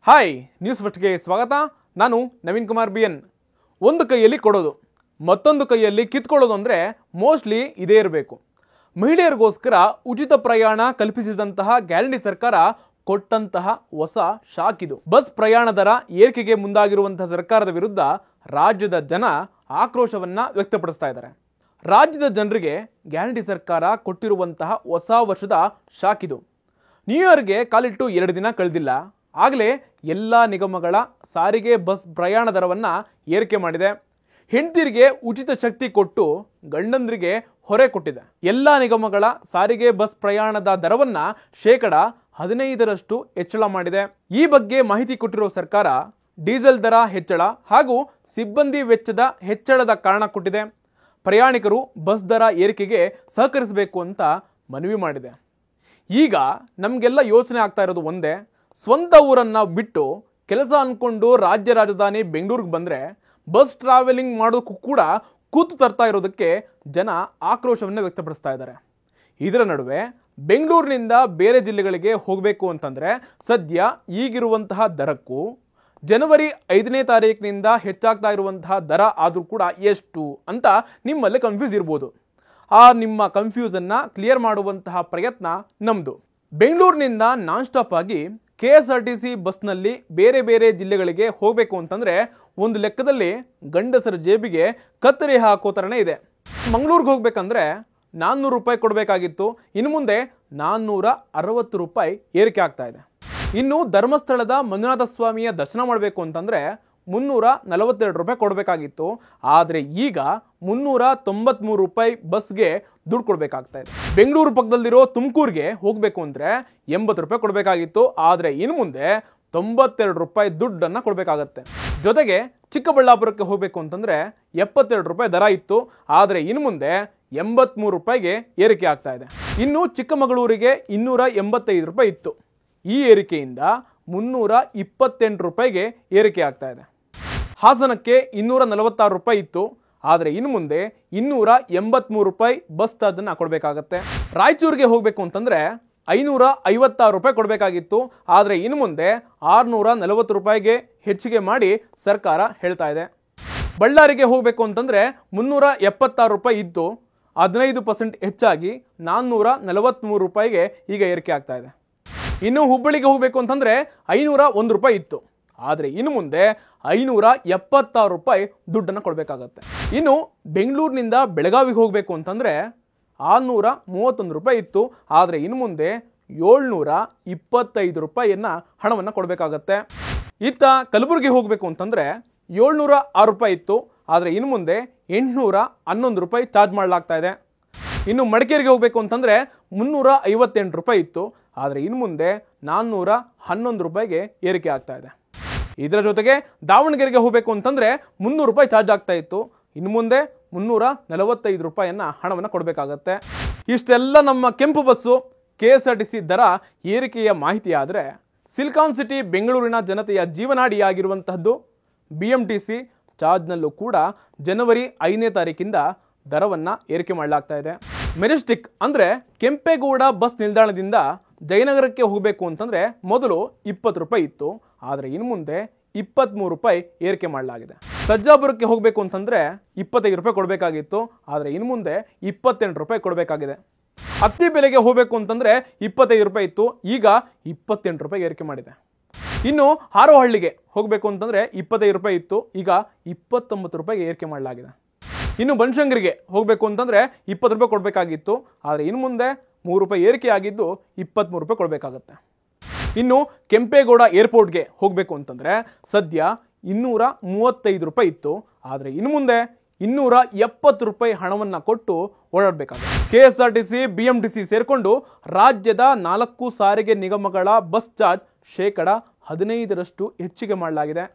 Hi news ಫಸ್ಟ್ಗೆ ಸ್ವಾಗತ. ನಾನು ನವೀನ್ ಕುಮಾರ್ BN. ಒಂದು ಕೈಯಲ್ಲಿ ಕೊಡೋದು ಮತ್ತೊಂದು ಕೈಯಲ್ಲಿ ಕಿತ್ಕೊಳ್ಳೋದು ಅಂದರೆ ಮೋಸ್ಟ್ಲಿ ಇದೇ ಇರಬೇಕು. ಮಹಿಳೆಯರಿಗೋಸ್ಕರ ಉಚಿತ ಪ್ರಯಾಣ ಕಲ್ಪಿಸಿದಂತಹ ಗ್ಯಾರಂಟಿ ಸರ್ಕಾರ ಕೊಟ್ಟಂತಹ ಹೊಸ ಶಾಕ್ ಇದು. ಬಸ್ ಪ್ರಯಾಣ ದರ ಏರಿಕೆಗೆ ಮುಂದಾಗಿರುವಂತಹ ಸರ್ಕಾರದ ವಿರುದ್ಧ ರಾಜ್ಯದ ಜನ ಆಕ್ರೋಶವನ್ನ ವ್ಯಕ್ತಪಡಿಸ್ತಾ ಇದ್ದಾರೆ. ರಾಜ್ಯದ ಜನರಿಗೆ ಗ್ಯಾರಂಟಿ ಸರ್ಕಾರ ಕೊಟ್ಟಿರುವಂತಹ ಹೊಸ ವರ್ಷದ ಶಾಕ್ ಇದು. ನ್ಯೂ ಇಯರ್ಗೆ ಕಾಲಿಟ್ಟು 2 ದಿನ ಕಳೆದಿಲ್ಲ, ಆಗಲೇ ಎಲ್ಲ ನಿಗಮಗಳ ಸಾರಿಗೆ ಬಸ್ ಪ್ರಯಾಣ ದರವನ್ನು ಏರಿಕೆ ಮಾಡಿದೆ. ಹೆಂಡತಿರಿಗೆ ಉಚಿತ ಶಕ್ತಿ ಕೊಟ್ಟು ಗಂಡಂದ್ರಿಗೆ ಹೊರೆ ಕೊಟ್ಟಿದೆ. ಎಲ್ಲ ನಿಗಮಗಳ ಸಾರಿಗೆ ಬಸ್ ಪ್ರಯಾಣದ ದರವನ್ನು 15% ಹೆಚ್ಚಳ ಮಾಡಿದೆ. ಈ ಬಗ್ಗೆ ಮಾಹಿತಿ ಕೊಟ್ಟಿರೋ ಸರ್ಕಾರ ಡೀಸೆಲ್ ದರ ಹೆಚ್ಚಳ ಹಾಗೂ ಸಿಬ್ಬಂದಿ ವೆಚ್ಚದ ಹೆಚ್ಚಳದ ಕಾರಣ ಕೊಟ್ಟಿದೆ. ಪ್ರಯಾಣಿಕರು ಬಸ್ ದರ ಏರಿಕೆಗೆ ಸಹಕರಿಸಬೇಕು ಅಂತ ಮನವಿ ಮಾಡಿದೆ. ಈಗ ನಮಗೆಲ್ಲ ಯೋಚನೆ ಆಗ್ತಾ ಇರೋದು ಒಂದೇ, ಸ್ವಂತ ಊರನ್ನು ಬಿಟ್ಟು ಕೆಲಸ ಅಂದ್ಕೊಂಡು ರಾಜ್ಯ ರಾಜಧಾನಿ ಬೆಂಗಳೂರಿಗೆ ಬಂದರೆ ಬಸ್ ಟ್ರಾವೆಲಿಂಗ್ ಮಾಡೋಕ್ಕೂ ಕೂಡ ಕೂತು ತರ್ತಾ ಇರೋದಕ್ಕೆ ಜನ ಆಕ್ರೋಶವನ್ನು ವ್ಯಕ್ತಪಡಿಸ್ತಾ ಇದ್ದಾರೆ. ಇದರ ನಡುವೆ ಬೆಂಗಳೂರಿನಿಂದ ಬೇರೆ ಜಿಲ್ಲೆಗಳಿಗೆ ಹೋಗಬೇಕು ಅಂತಂದರೆ ಸದ್ಯ ಈಗಿರುವಂತಹ ದರಕ್ಕೂ ಜನವರಿ 5ನೇ ತಾರೀಕಿನಿಂದ ಹೆಚ್ಚಾಗ್ತಾ ಇರುವಂತಹ ದರ ಆದರೂ ಕೂಡ ಎಷ್ಟು ಅಂತ ನಿಮ್ಮಲ್ಲಿ ಕನ್ಫ್ಯೂಸ್ ಇರ್ಬೋದು. ಆ ನಿಮ್ಮ ಕನ್ಫ್ಯೂಸನ್ನು ಕ್ಲಿಯರ್ ಮಾಡುವಂತಹ ಪ್ರಯತ್ನ ನಮ್ಮದು. ಬೆಂಗಳೂರಿನಿಂದ ನಾನ್ ಸ್ಟಾಪ್ ಆಗಿ KSRTC ಬಸ್ನಲ್ಲಿ ಬೇರೆ ಬೇರೆ ಜಿಲ್ಲೆಗಳಿಗೆ ಹೋಗಬೇಕು ಅಂತಂದರೆ ಒಂದು ಲೆಕ್ಕದಲ್ಲಿ ಗಂಡಸರ ಜೇಬಿಗೆ ಕತ್ತರಿ ಹಾಕೋ ಥರನೇ ಇದೆ. ಮಂಗಳೂರಿಗೆ ಹೋಗ್ಬೇಕಂದ್ರೆ 400 ರೂಪಾಯಿ ಕೊಡಬೇಕಾಗಿತ್ತು, ಇನ್ನು ಮುಂದೆ 460 ರೂಪಾಯಿ ಏರಿಕೆ ಆಗ್ತಾ ಇದೆ. ಇನ್ನು ಧರ್ಮಸ್ಥಳದ ಮಂಜುನಾಥ ಸ್ವಾಮಿಯ ದರ್ಶನ ಮಾಡಬೇಕು ಅಂತಂದರೆ 342 ರೂಪಾಯಿ ಕೊಡಬೇಕಾಗಿತ್ತು, ಆದರೆ ಈಗ 393 ರೂಪಾಯಿ ಬಸ್ಗೆ ದುಡ್ಡು ಕೊಡಬೇಕಾಗ್ತಾ ಇದೆ. ಬೆಂಗಳೂರು ಪಕ್ಕದಲ್ಲಿರೋ ತುಮಕೂರಿಗೆ ಹೋಗಬೇಕು ಅಂದರೆ 80 ರೂಪಾಯಿ ಕೊಡಬೇಕಾಗಿತ್ತು, ಆದರೆ ಇನ್ನು ಮುಂದೆ 92 ರೂಪಾಯಿ ದುಡ್ಡನ್ನು ಕೊಡಬೇಕಾಗತ್ತೆ. ಜೊತೆಗೆ ಚಿಕ್ಕಬಳ್ಳಾಪುರಕ್ಕೆ ಹೋಗಬೇಕು ಅಂತಂದರೆ 72 ರೂಪಾಯಿ ದರ ಇತ್ತು, ಆದರೆ ಇನ್ನು ಮುಂದೆ 83 ರೂಪಾಯಿಗೆ ಏರಿಕೆ ಆಗ್ತಾ ಇದೆ. ಇನ್ನು ಚಿಕ್ಕಮಗಳೂರಿಗೆ 285 ರೂಪಾಯಿ ಇತ್ತು, ಈ ಏರಿಕೆಯಿಂದ 328 ರೂಪಾಯಿಗೆ ಏರಿಕೆ ಆಗ್ತಾ ಇದೆ. ಹಾಸನಕ್ಕೆ 246 ರೂಪಾಯಿ ಇತ್ತು, ಆದರೆ ಇನ್ನು ಮುಂದೆ 283 ರೂಪಾಯಿ ಬಸ್ ಚಾರ್ಜನ್ನು ಕೊಡಬೇಕಾಗತ್ತೆ. ರಾಯಚೂರಿಗೆ ಹೋಗಬೇಕು ಅಂತಂದರೆ 556 ರೂಪಾಯಿ ಕೊಡಬೇಕಾಗಿತ್ತು, ಆದರೆ ಇನ್ನು ಮುಂದೆ 640 ರೂಪಾಯಿಗೆ ಹೆಚ್ಚಿಗೆ ಮಾಡಿ ಸರ್ಕಾರ ಹೇಳ್ತಾ ಇದೆ. ಬಳ್ಳಾರಿಗೆ ಹೋಗಬೇಕು ಅಂತಂದರೆ 376 ರೂಪಾಯಿ ಇತ್ತು, 15% ಹೆಚ್ಚಾಗಿ 443 ರೂಪಾಯಿಗೆ ಈಗ ಏರಿಕೆ ಆಗ್ತಾ ಇದೆ. ಇನ್ನು ಹುಬ್ಬಳ್ಳಿಗೆ ಹೋಗಬೇಕು ಅಂತಂದರೆ 501 ರೂಪಾಯಿ ಇತ್ತು, ಆದರೆ ಇನ್ನು ಮುಂದೆ 576 ರೂಪಾಯಿ ದುಡ್ಡನ್ನು ಕೊಡಬೇಕಾಗತ್ತೆ. ಇನ್ನು ಬೆಂಗಳೂರಿನಿಂದ ಬೆಳಗಾವಿಗೆ ಹೋಗಬೇಕು ಅಂತಂದರೆ 631 ರೂಪಾಯಿ ಇತ್ತು, ಆದರೆ ಇನ್ನು ಮುಂದೆ 725 ರೂಪಾಯಿಯನ್ನು ಹಣವನ್ನು ಕೊಡಬೇಕಾಗತ್ತೆ. ಇತ್ತ ಕಲಬುರಗಿ ಹೋಗಬೇಕು ಅಂತಂದರೆ 706 ರೂಪಾಯಿ ಇತ್ತು, ಆದರೆ ಇನ್ನು ಮುಂದೆ 811 ರೂಪಾಯಿ ಚಾರ್ಜ್ ಮಾಡಲಾಗ್ತಾ ಇದೆ. ಇನ್ನು ಮಡಿಕೇರಿಗೆ ಹೋಗಬೇಕು ಅಂತಂದರೆ 358 ರೂಪಾಯಿ ಇತ್ತು, ಆದರೆ ಇನ್ನು ಮುಂದೆ 411 ರೂಪಾಯಿಗೆ ಏರಿಕೆ ಆಗ್ತಾ ಇದೆ. ಇದರ ಜೊತೆಗೆ ದಾವಣಗೆರೆಗೆ ಹೋಗಬೇಕು ಅಂತಂದರೆ 300 ರೂಪಾಯಿ ಚಾರ್ಜ್ ಆಗ್ತಾ ಇತ್ತು, ಇನ್ನು ಮುಂದೆ 345 ರೂಪಾಯಿಯನ್ನು ಹಣವನ್ನು ಕೊಡಬೇಕಾಗತ್ತೆ. ಇಷ್ಟೆಲ್ಲ ನಮ್ಮ ಕೆಂಪು ಬಸ್ಸು KSRTC ದರ ಏರಿಕೆಯ ಮಾಹಿತಿ ಆದರೆ, ಸಿಲಿಕಾನ್ ಸಿಟಿ ಬೆಂಗಳೂರಿನ ಜನತೆಯ ಜೀವನಾಡಿಯಾಗಿರುವಂತಹದ್ದು BMTC ಚಾರ್ಜ್ನಲ್ಲೂ ಕೂಡ ಜನವರಿ 5ನೇ ತಾರೀಕಿಂದ ದರವನ್ನು ಏರಿಕೆ ಮಾಡಲಾಗ್ತಾ ಇದೆ. ಮೆಜೆಸ್ಟಿಕ್ ಅಂದರೆ ಕೆಂಪೇಗೌಡ ಬಸ್ ನಿಲ್ದಾಣದಿಂದ ಜಯನಗರಕ್ಕೆ ಹೋಗಬೇಕು ಅಂತಂದರೆ ಮೊದಲು 20 ರೂಪಾಯಿ ಇತ್ತು, ಆದರೆ ಇನ್ನು ಮುಂದೆ 23 ರೂಪಾಯಿ ಏರಿಕೆ ಮಾಡಲಾಗಿದೆ. ಸಜ್ಜಾಪುರಕ್ಕೆ ಹೋಗಬೇಕು ಅಂತಂದರೆ 25 ರೂಪಾಯಿ ಕೊಡಬೇಕಾಗಿತ್ತು, ಆದರೆ ಇನ್ನು ಮುಂದೆ 28 ರೂಪಾಯಿ ಕೊಡಬೇಕಾಗಿದೆ. ಹತ್ತಿ ಬೆಲೆಗೆ ಹೋಗಬೇಕು ಅಂತಂದರೆ 25 ರೂಪಾಯಿ ಇತ್ತು, ಈಗ 28 ರೂಪಾಯಿ ಏರಿಕೆ ಮಾಡಿದೆ. ಇನ್ನು ಹಾರೋಹಳ್ಳಿಗೆ ಹೋಗಬೇಕು ಅಂತಂದರೆ 25 ರೂಪಾಯಿ ಇತ್ತು, ಈಗ 29 ರೂಪಾಯಿಗೆ ಏರಿಕೆ ಮಾಡಲಾಗಿದೆ. ಇನ್ನು ಬನಶಂಕರಿಗೆ ಹೋಗಬೇಕು ಅಂತಂದರೆ 20 ರೂಪಾಯಿ ಕೊಡಬೇಕಾಗಿತ್ತು, ಆದರೆ ಇನ್ನು ಮುಂದೆ 3 ರೂಪಾಯಿ ಏರಿಕೆ ಆಗಿದ್ದು 23 ರೂಪಾಯಿ ಕೊಡಬೇಕಾಗತ್ತೆ. ಇನ್ನು ಕೆಂಪೇಗೌಡ ಏರ್ಪೋರ್ಟ್ಗೆ ಹೋಗಬೇಕು ಅಂತಂದರೆ ಸದ್ಯ 235 ರೂಪಾಯಿ ಇತ್ತು, ಆದರೆ ಇನ್ನು ಮುಂದೆ 270 ರೂಪಾಯಿ ಹಣವನ್ನು ಕೊಟ್ಟು ಓಡಾಡಬೇಕಾಗುತ್ತೆ. KSRTC BMTC ಸೇರಿಕೊಂಡು ರಾಜ್ಯದ 4 ಸಾರಿಗೆ ನಿಗಮಗಳ ಬಸ್ ಚಾರ್ಜ್ 15% ಹೆಚ್ಚಿಗೆ ಮಾಡಲಾಗಿದೆ.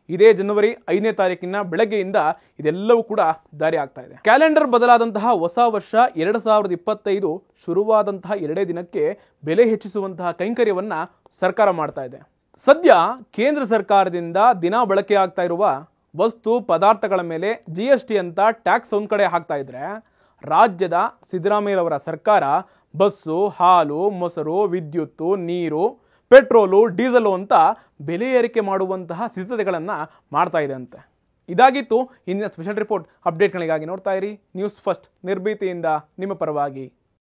ಇದೇ ಜನವರಿ 5ನೇ ತಾರೀಕಿನ ಬೆಳಗ್ಗೆಯಿಂದ ಇದೆಲ್ಲವೂ ಕೂಡ ಜಾರಿ ಆಗ್ತಾ ಇದೆ. ಕ್ಯಾಲೆಂಡರ್ ಬದಲಾದಂತಹ ಹೊಸ ವರ್ಷ 2025 ಶುರುವಾದಂತಹ 2 ದಿನಕ್ಕೆ ಬೆಲೆ ಹೆಚ್ಚಿಸುವಂತಹ ಕೈಂಕರ್ಯವನ್ನ ಸರ್ಕಾರ ಮಾಡ್ತಾ ಇದೆ. ಸದ್ಯ ಕೇಂದ್ರ ಸರ್ಕಾರದಿಂದ ದಿನ ಬಳಕೆ ಆಗ್ತಾ ಇರುವ ವಸ್ತು ಪದಾರ್ಥಗಳ ಮೇಲೆ GST ಅಂತ ಟ್ಯಾಕ್ಸ್ ಒಂದ್ ಕಡೆ ಹಾಕ್ತಾ ಇದ್ರೆ, ರಾಜ್ಯದ ಸಿದ್ದರಾಮಯ್ಯರವರ ಸರ್ಕಾರ ಬಸ್ಸು, ಹಾಲು, ಮೊಸರು, ವಿದ್ಯುತ್ತು, ನೀರು, ಪೆಟ್ರೋಲು ಡೀಸೆಲು ಅಂತ ಬೆಲೆ ಏರಿಕೆ ಮಾಡುವಂತಹ ಸಿದ್ಧತೆಗಳನ್ನು ಮಾಡ್ತಾ ಇದೆ ಅಂತೆ. ಇದಾಗಿತ್ತು ಇಂದಿನ ಸ್ಪೆಷಲ್ ರಿಪೋರ್ಟ್. ಅಪ್ಡೇಟ್ಗಳಿಗಾಗಿ ನೋಡ್ತಾ ಇರಿ ನ್ಯೂಸ್ ಫಸ್ಟ್, ನಿರ್ಭೀತಿಯಿಂದ ನಿಮ್ಮ ಪರವಾಗಿ.